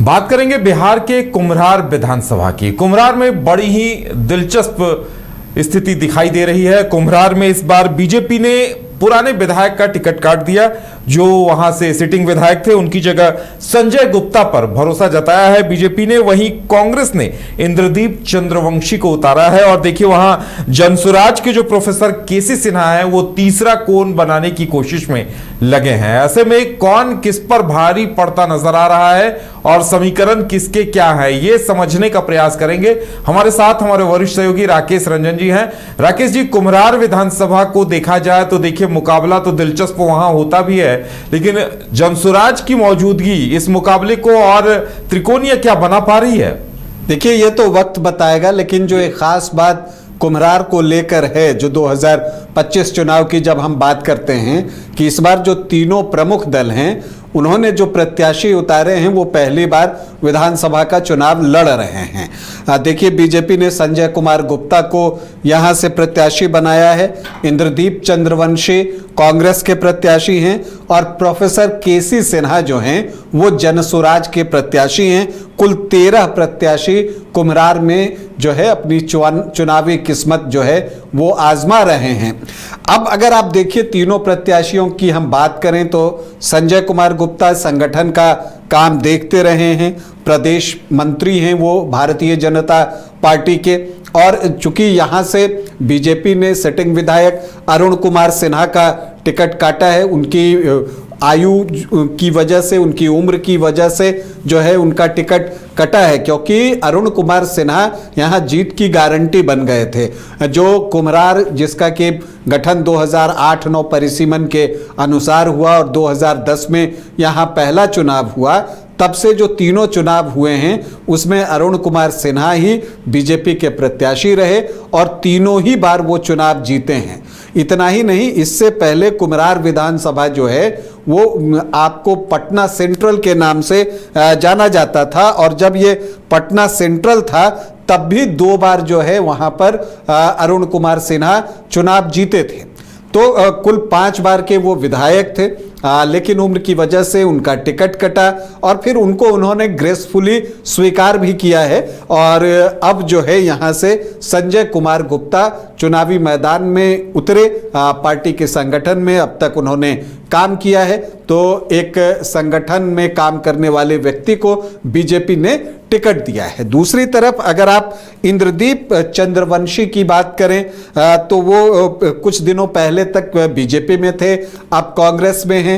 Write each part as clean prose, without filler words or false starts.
बात करेंगे बिहार के कुम्हरार विधानसभा की। कुम्हरार में बड़ी ही दिलचस्प स्थिति दिखाई दे रही है। कुम्हरार में इस बार बीजेपी ने पुराने विधायक का टिकट काट दिया। जो वहां से सिटिंग विधायक थे उनकी जगह संजय गुप्ता पर भरोसा जताया है बीजेपी ने। वहीं कांग्रेस ने इंद्रदीप चंद्रवंशी को उतारा है। और देखिए वहां जनसुराज के जो प्रोफेसर केसी सिन्हा है वो तीसरा कोण बनाने की कोशिश में लगे हैं। ऐसे में कौन किस पर भारी पड़ता नजर आ रहा है और समीकरण किसके क्या है, ये समझने का प्रयास करेंगे। हमारे साथ हमारे वरिष्ठ सहयोगी राकेश रंजन जी हैं। राकेश जी, कुम्हरार विधानसभा को देखा जाए तो देखिए मुकाबला तो दिलचस्प वहां होता भी है, लेकिन जनसुराज की मौजूदगी इस मुकाबले को और त्रिकोणीय क्या बना पा रही है? देखिए, ये तो वक्त बताएगा, लेकिन जो एक खास बात कुम्हरार को लेकर है, जो 2025 चुनाव की जब हम बात करते हैं कि इस बार जो तीनों प्रमुख दल हैं उन्होंने जो प्रत्याशी उतारे हैं वो पहली बार विधानसभा का चुनाव लड़ रहे हैं। देखिए, बीजेपी ने संजय कुमार गुप्ता को यहां से प्रत्याशी बनाया है। इंद्रदीप चंद्रवंशी कांग्रेस के प्रत्याशी हैं और प्रोफेसर केसी सिन्हा जो हैं वो जनसुराज के प्रत्याशी हैं। कुल 13 प्रत्याशी कुम्हरार में जो है अपनी चुनावी किस्मत जो है वो आजमा रहे हैं। अब अगर आप देखिए तीनों प्रत्याशियों की हम बात करें तो संजय कुमार गुप्ता संगठन का काम देखते रहे हैं, प्रदेश मंत्री हैं वो भारतीय जनता पार्टी के। और चूंकि यहां से बीजेपी ने सिटिंग विधायक अरुण कुमार सिन्हा का टिकट काटा है, उनकी आयु की वजह से, उनकी उम्र की वजह से जो है उनका टिकट कटा है, क्योंकि अरुण कुमार सिन्हा यहां जीत की गारंटी बन गए थे। जो कुम्हरार जिसका कि गठन 2008-9 परिसीमन के अनुसार हुआ और 2010 में यहां पहला चुनाव हुआ, तब से जो तीनों चुनाव हुए हैं उसमें अरुण कुमार सिन्हा ही बीजेपी के प्रत्याशी रहे और तीनों ही बार वो चुनाव जीते हैं। इतना ही नहीं, इससे पहले कुम्हरार विधानसभा जो है वो आपको पटना सेंट्रल के नाम से जाना जाता था, और जब ये पटना सेंट्रल था तब भी 2 बार जो है वहां पर अरुण कुमार सिन्हा चुनाव जीते थे। तो कुल 5 बार के वो विधायक थे, लेकिन उम्र की वजह से उनका टिकट कटा और फिर उनको उन्होंने ग्रेसफुली स्वीकार भी किया है। और अब जो है यहाँ से संजय कुमार गुप्ता चुनावी मैदान में उतरे। पार्टी के संगठन में अब तक उन्होंने काम किया है, तो एक संगठन में काम करने वाले व्यक्ति को बीजेपी ने टिकट दिया है। दूसरी तरफ अगर आप इंद्रदीप चंद्रवंशी की बात करें तो वो कुछ दिनों पहले तक बीजेपी में थे, अब कांग्रेस में हैं।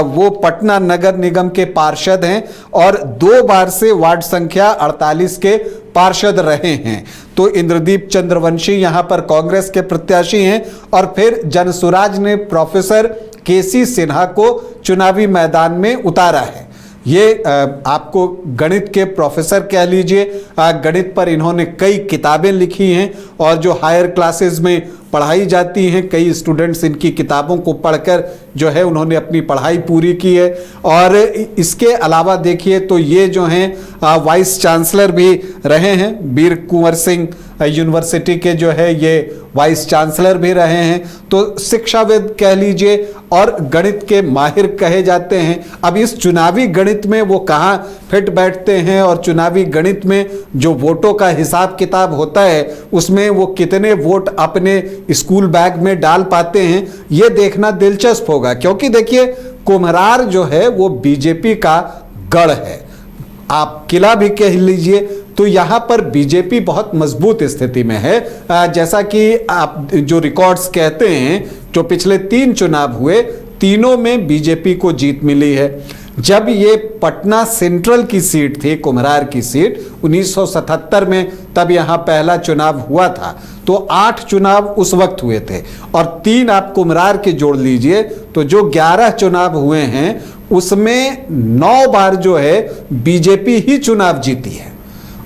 वो पटना नगर निगम के पार्षद हैं और 2 बार से वार्ड संख्या 48 के पार्षद रहे हैं। तो इंद्रदीप चंद्रवंशी यहां पर कांग्रेस के प्रत्याशी हैं और फिर जनसुराज ने प्रोफेसर केसी सिन्हा को चुनावी मैदान में उतारा है। ये आपको गणित के प्रोफेसर कह लीजिए, गणित पर इन्होंने कई किताबें लिखी हैं और जो हायर क्लासेस में पढ़ाई जाती हैं, कई स्टूडेंट्स इनकी किताबों को पढ़कर जो है उन्होंने अपनी पढ़ाई पूरी की है। और इसके अलावा देखिए तो ये जो हैं वाइस चांसलर भी रहे हैं, वीर कुंवर सिंह यूनिवर्सिटी के जो है ये वाइस चांसलर भी रहे हैं। तो शिक्षाविद कह लीजिए और गणित के माहिर कहे जाते हैं। अब इस चुनावी गणित में वो कहाँ फिट बैठते हैं और चुनावी गणित में जो वोटों का हिसाब किताब होता है उसमें वो कितने वोट अपने स्कूल बैग में डाल पाते हैं, ये देखना दिलचस्प होगा। क्योंकि देखिए कुम्हरार जो है वो बीजेपी का गढ़ है, आप किला भी कह लीजिए। तो यहां पर बीजेपी बहुत मजबूत स्थिति में है। जैसा कि आप जो रिकॉर्ड्स कहते हैं, जो पिछले 3 चुनाव हुए तीनों में बीजेपी को जीत मिली है। जब ये पटना सेंट्रल की सीट थी, कुम्हरार की सीट 1977 में, तब यहां पहला चुनाव हुआ था, तो 8 चुनाव उस वक्त हुए थे और 3 आप कुम्हरार के जोड़ लीजिए तो जो 11 चुनाव हुए हैं उसमें 9 बार जो है बीजेपी ही चुनाव जीती है।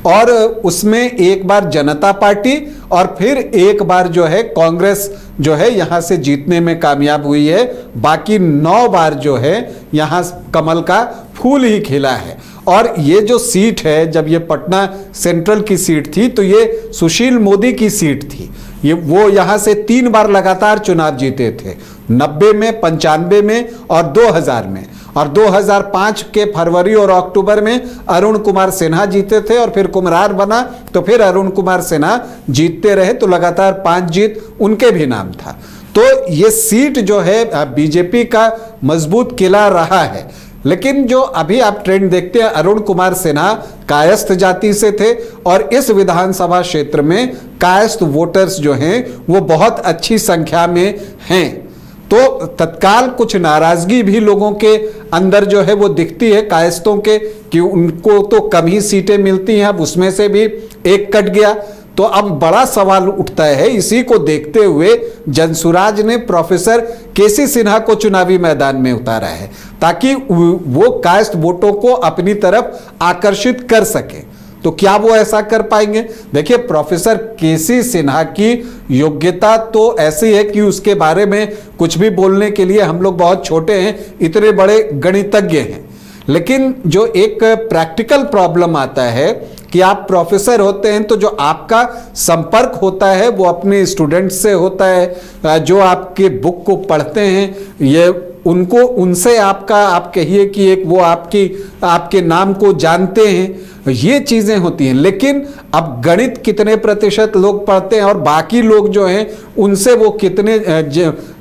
और उसमें एक बार जनता पार्टी और फिर एक बार जो है कांग्रेस जो है यहां से जीतने में कामयाब हुई है। बाकी 9 बार जो है यहां कमल का फूल ही खिला है। और ये जो सीट है, जब ये पटना सेंट्रल की सीट थी तो ये सुशील मोदी की सीट थी। ये वो यहां से 3 बार लगातार चुनाव जीते थे। 90 में, 95 में और 2000 में। और 2005 के फरवरी और अक्टूबर में अरुण कुमार सिन्हा जीते थे और फिर कुम्हरार बना तो फिर अरुण कुमार सिन्हा जीतते रहे, तो लगातार 5 जीत उनके भी नाम था। तो ये सीट जो है बीजेपी का मजबूत किला रहा है। लेकिन जो अभी आप ट्रेंड देखते हैं, अरुण कुमार सिन्हा कायस्थ जाति से थे और इस विधानसभा क्षेत्र में कायस्थ वोटर्स जो हैं वो बहुत अच्छी संख्या में हैं। तो तत्काल कुछ नाराजगी भी लोगों के अंदर जो है वो दिखती है कायस्थों के, कि उनको तो कम ही सीटें मिलती हैं, अब उसमें से भी एक कट गया। तो अब बड़ा सवाल उठता है, इसी को देखते हुए जनसुराज ने प्रोफेसर केसी सिन्हा को चुनावी मैदान में उतारा है ताकि वो कायस्थ वोटों को अपनी तरफ आकर्षित कर सके। तो क्या वो ऐसा कर पाएंगे? देखिए, प्रोफेसर केसी सिन्हा की योग्यता तो ऐसी है कि उसके बारे में कुछ भी बोलने के लिए हम लोग बहुत छोटे हैं, इतने बड़े गणितज्ञ हैं। लेकिन जो एक प्रैक्टिकल प्रॉब्लम आता है कि आप प्रोफेसर होते हैं तो जो आपका संपर्क होता है वो अपने स्टूडेंट से होता है, जो आपके बुक को पढ़ते हैं ये उनको, उनसे आपका, आप कहिए कि एक वो आपके नाम को जानते हैं, ये चीजें होती हैं। लेकिन अब गणित कितने प्रतिशत लोग पढ़ते हैं और बाकी लोग जो हैं उनसे वो कितने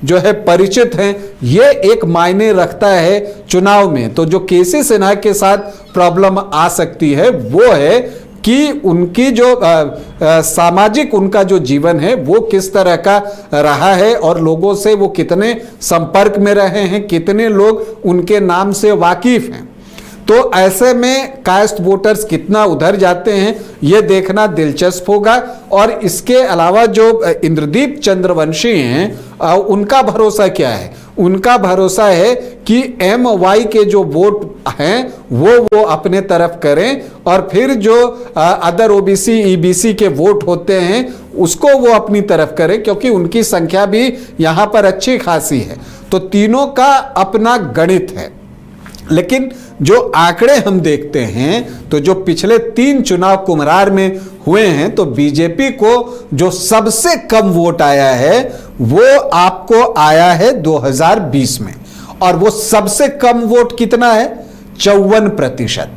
जो है परिचित हैं, ये एक मायने रखता है चुनाव में। तो जो केसी सिन्हा के साथ प्रॉब्लम आ सकती है वो है कि उनकी जो सामाजिक उनका जो जीवन है वो किस तरह का रहा है और लोगों से वो कितने संपर्क में रहे हैं, कितने लोग उनके नाम से वाकिफ हैं। तो ऐसे में कायस्थ वोटर्स कितना उधर जाते हैं ये देखना दिलचस्प होगा। और इसके अलावा जो इंद्रदीप चंद्रवंशी हैं उनका भरोसा क्या है? उनका भरोसा है कि MY के जो वोट हैं वो अपने तरफ करें और फिर जो अदर OBC EBC के वोट होते हैं उसको वो अपनी तरफ करें, क्योंकि उनकी संख्या भी यहाँ पर अच्छी खासी है। तो तीनों का अपना गणित है। लेकिन जो आंकड़े हम देखते हैं तो जो पिछले 3 चुनाव कुम्हरार में हुए हैं तो बीजेपी को जो सबसे कम वोट आया है वो आपको आया है 2020 में, और वो सबसे कम वोट कितना है? 54%,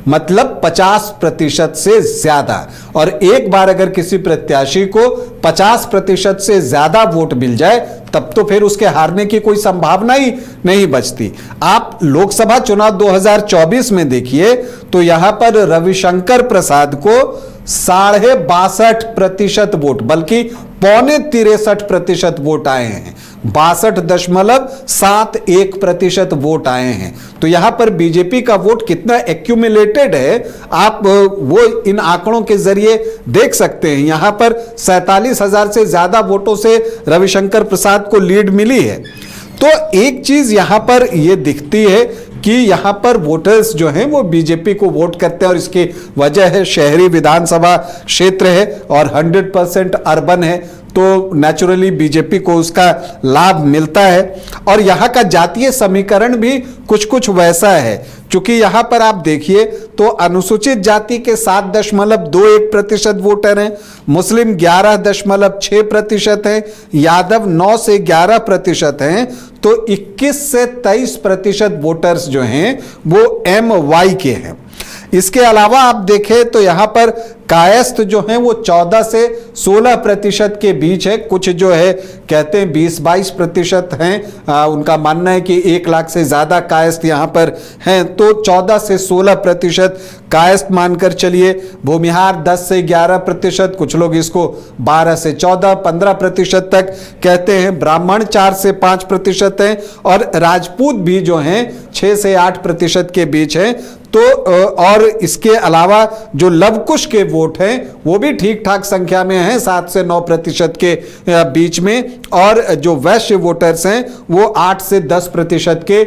मतलब 50% से ज्यादा। और एक बार अगर किसी प्रत्याशी को 50% से ज्यादा वोट मिल जाए तब तो फिर उसके हारने की कोई संभावना ही नहीं बचती। आप लोकसभा चुनाव 2024 में देखिए तो यहां पर रविशंकर प्रसाद को 62.5% वोट, बल्कि 63.5% वोट आए हैं, 62.71% वोट आए हैं। तो यहां पर बीजेपी का वोट कितना एक्यूमुलेटेड है आप वो इन आंकड़ों के जरिए देख सकते हैं। यहां पर 47,000 से ज्यादा वोटों से रविशंकर प्रसाद को लीड मिली है। तो एक चीज यहां पर ये दिखती है कि यहां पर वोटर्स जो हैं वो बीजेपी को वोट करते हैं और इसकी वजह है शहरी विधानसभा क्षेत्र है और 100% अर्बन है, तो नेचुरली बीजेपी को उसका लाभ मिलता है। और यहाँ का जातीय समीकरण भी कुछ वैसा है, क्योंकि यहाँ पर आप देखिए तो अनुसूचित जाति के 7.21% वोटर हैं, मुस्लिम 11.6% हैं, यादव 9 से 11% हैं, तो 21 से 23% वोटर्स जो हैं वो MY के हैं। इसके अलावा आप देखें तो यहां पर कायस्थ जो हैं वो 14 से 16% के बीच है। कुछ जो है कहते हैं 20-22% हैं, उनका मानना है कि 1 लाख से ज्यादा कायस्थ यहां पर हैं, तो 14 से 16% कायस्थ मानकर चलिए। भूमिहार 10 से 11%, कुछ लोग इसको 12 से 14-15% तक कहते हैं। ब्राह्मण 4 से 5% हैं और राजपूत भी जो हैं 6 से 8% के बीच हैं। तो और इसके अलावा जो लवकुश के वोट हैं वो भी ठीक ठाक संख्या में हैं, 7 से 9% के बीच में, और जो वैश्य वोटर्स हैं वो 8 से 10% के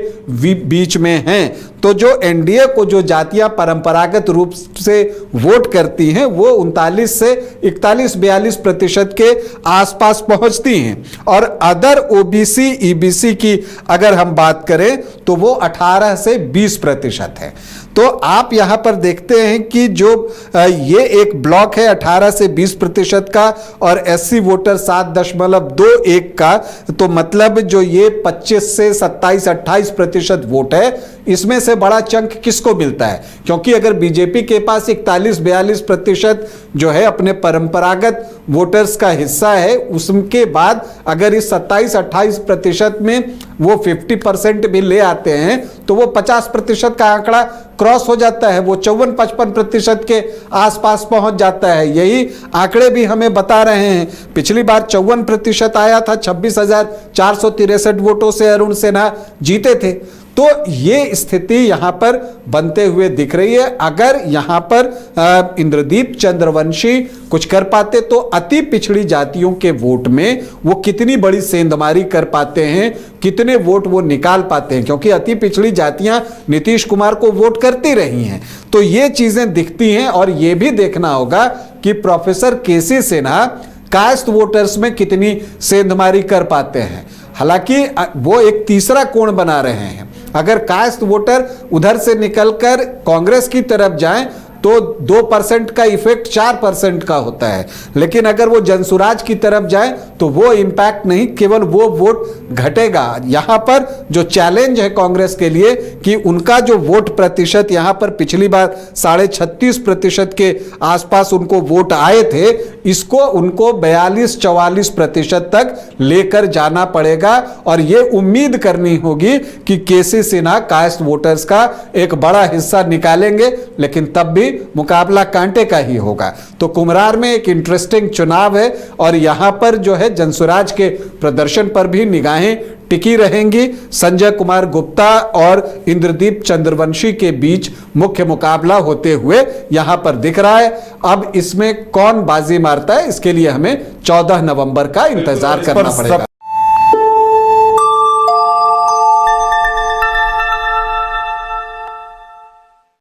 बीच में हैं। तो जो एनडीए को जो जातियां परंपरागत रूप से वोट करती हैं वो 39 से 41-42% के आसपास पहुंचती हैं, और अदर ओबीसी ईबीसी की अगर हम बात करें तो वो 18 से 20% है। तो आप यहां पर देखते हैं कि जो ये एक ब्लॉक है 18 से 20% का और एससी वोटर 7.21 का, तो मतलब जो ये 25 से 27-28% वोट है, इसमें से बड़ा चंक किसको मिलता है? क्योंकि अगर बीजेपी के पास 41-42% जो है अपने परंपरागत वोटर्स का हिस्सा है, उसके बाद अगर इस 27-28% में वो 50% भी ले आते हैं तो वो 50% का आंकड़ा क्रॉस हो जाता है, वो 54-55% के आसपास पहुंच जाता है। यही आंकड़े भी हमें बता रहे हैं। पिछली बार 54% आया था, 26,463 वोटों से अरुण सिन्हा जीते थे। तो ये स्थिति यहां पर बनते हुए दिख रही है। अगर यहां पर इंद्रदीप चंद्रवंशी कुछ कर पाते तो अति पिछड़ी जातियों के वोट में वो कितनी बड़ी सेंधमारी कर पाते हैं, कितने वोट वो निकाल पाते हैं, क्योंकि अति पिछड़ी जातियां नीतीश कुमार को वोट करती रही हैं। तो ये चीजें दिखती हैं, और ये भी देखना होगा कि प्रोफेसर केसी सिन्हा कास्ट वोटर्स में कितनी सेंधमारी कर पाते हैं। हालांकि वो एक तीसरा कोण बना रहे हैं। अगर कास्ट वोटर उधर से निकलकर कांग्रेस की तरफ जाएं तो 2% का इफेक्ट 4% का होता है, लेकिन अगर वो जनसुराज की तरफ जाए तो वो इंपैक्ट नहीं, केवल वो वोट घटेगा। यहां पर जो चैलेंज है कांग्रेस के लिए कि उनका जो वोट प्रतिशत यहां पर पिछली बार 36.5% के आसपास उनको वोट आए थे, इसको उनको 42-44% तक लेकर जाना पड़ेगा, और ये उम्मीद करनी होगी कि केसी सिन्हा कास्ट वोटर्स का एक बड़ा हिस्सा निकालेंगे, लेकिन तब भी मुकाबला कांटे का ही होगा। तो कुम्हरार में एक इंटरेस्टिंग चुनाव है, और यहां पर जो है जनसुराज के प्रदर्शन पर भी निगाहें टिकी रहेंगी। संजय कुमार गुप्ता और इंद्रदीप चंद्रवंशी के बीच मुख्य मुकाबला होते हुए यहां पर दिख रहा है। अब इसमें कौन बाजी मारता है, इसके लिए हमें 14 नवंबर का इंतजार करना पड़ेगा।